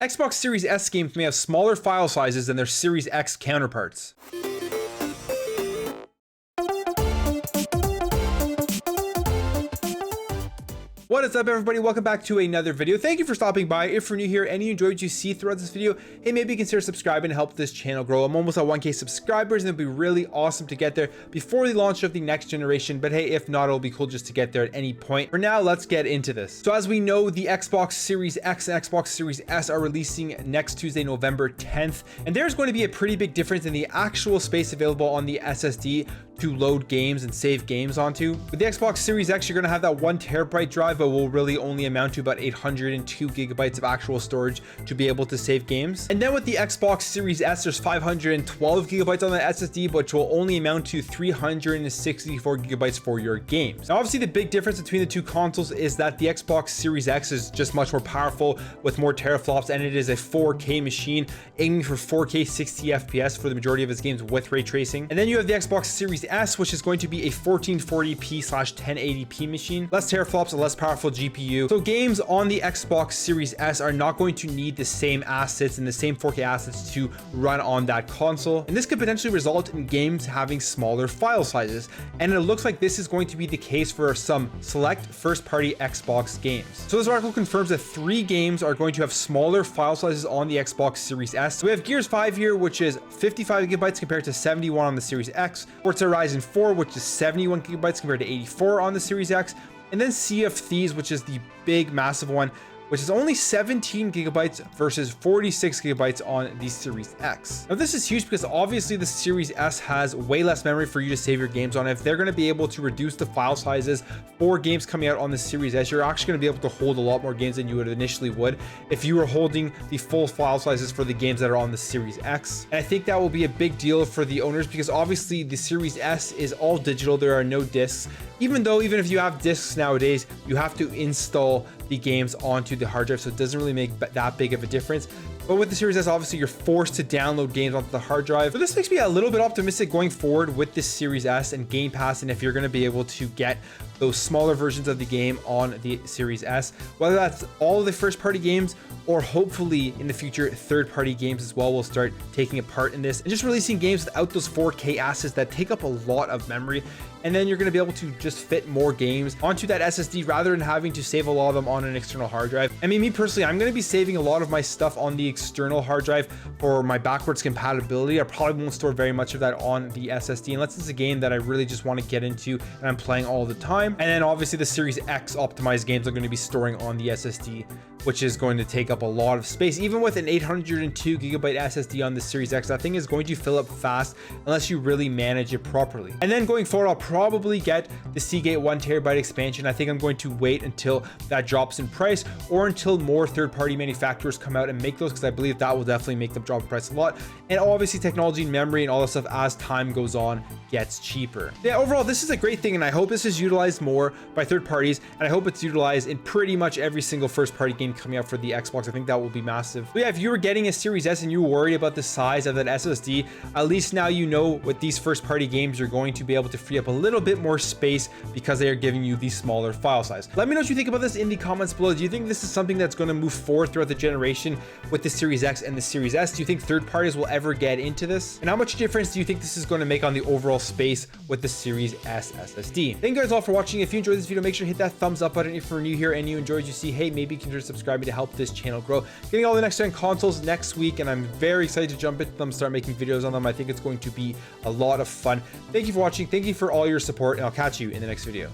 Xbox Series S games may have smaller file sizes than their Series X counterparts. What is up, everybody? Welcome back to another video. Thank you for stopping by. If you're new here and you enjoyed what you see throughout this video, hey, maybe consider subscribing to help this channel grow. I'm almost at 1K subscribers, and it'll be really awesome to get there before the launch of the next generation. But hey, if not, it'll be cool just to get there at any point. For now, let's get into this. So as we know, the Xbox Series X and Xbox Series S are releasing next Tuesday, November 10th. And there's going to be a pretty big difference in the actual space available on the SSD to load games and save games onto. With the Xbox Series X, you're going to have that 1 terabyte drive, but will really only amount to about 802 gigabytes of actual storage to be able to save games. And then with the Xbox Series S, there's 512 gigabytes on the SSD, which will only amount to 364 gigabytes for your games. Now, obviously, the big difference between the two consoles is that the Xbox Series X is just much more powerful with more teraflops, and it is a 4K machine aiming for 4K 60 FPS for the majority of its games with ray tracing. And then you have the Xbox Series S, which is going to be a 1440p/1080p machine, less teraflops, a less powerful GPU. So games on the Xbox Series S are not going to need the same assets and the same 4K assets to run on that console. And this could potentially result in games having smaller file sizes. And it looks like this is going to be the case for some select first-party Xbox games. So this article confirms that 3 games are going to have smaller file sizes on the Xbox Series S. So we have Gears 5 here, which is 55 gigabytes compared to 71 on the Series X. Forza Horizon 4, which is 71 gigabytes compared to 84 on the Series X. And then Sea of Thieves, which is the big, massive one, which is only 17 gigabytes versus 46 gigabytes on the Series X. Now, this is huge because obviously the Series S has way less memory for you to save your games on. If they're going to be able to reduce the file sizes for games coming out on the Series S, you're actually going to be able to hold a lot more games than you would initially would if you were holding the full file sizes for the games that are on the Series X. And I think that will be a big deal for the owners because obviously the Series S is all digital. There are no discs. Even if you have discs nowadays, you have to install the games onto the hard drive, so it doesn't really make that big of a difference. But with the Series S, obviously you're forced to download games onto the hard drive. So this makes me a little bit optimistic going forward with this Series S and Game Pass, and if you're going to be able to get those smaller versions of the game on the Series S, whether that's all of the first-party games or hopefully in the future third-party games as well will start taking a part in this and just releasing games without those 4K assets that take up a lot of memory. And then you're going to be able to just fit more games onto that SSD rather than having to save a lot of them on an external hard drive. I mean, me personally, I'm going to be saving a lot of my stuff on the external hard drive for my backwards compatibility. I probably won't store very much of that on the SSD unless it's a game that I really just want to get into and I'm playing all the time. And then obviously the Series X optimized games are going to be storing on the SSD, which is going to take up a lot of space. Even with an 802 gigabyte SSD on the Series X, that thing is going to fill up fast unless you really manage it properly. And then going forward, I'll probably get the Seagate 1 terabyte expansion. I think I'm going to wait until that drops in price or until more third-party manufacturers come out and make those, because I believe that will definitely make them drop in price a lot. And obviously technology and memory and all that stuff as time goes on gets cheaper. Yeah, overall, this is a great thing, and I hope this is utilized more by third parties, and I hope it's utilized in pretty much every single first-party game coming out for the Xbox. I think that will be massive. But yeah, if you were getting a Series S and you were worried about the size of that SSD, at least now you know with these first-party games, you're going to be able to free up a little bit more space because they are giving you the smaller file size. Let me know what you think about this in the comments below. Do you think this is something that's going to move forward throughout the generation with the Series X and the Series S? Do you think third parties will ever get into this? And how much difference do you think this is going to make on the overall space with the Series S SSD? Thank you guys all for watching. If you enjoyed this video, make sure to hit that thumbs up button. If you're new here and you enjoyed what you see, hey, maybe consider subscribing to help this channel grow. Getting all the next gen consoles next week, and I'm very excited to jump into them, start making videos on them. I think it's going to be a lot of fun. Thank you for watching. Thank you for all your support, and I'll catch you in the next video.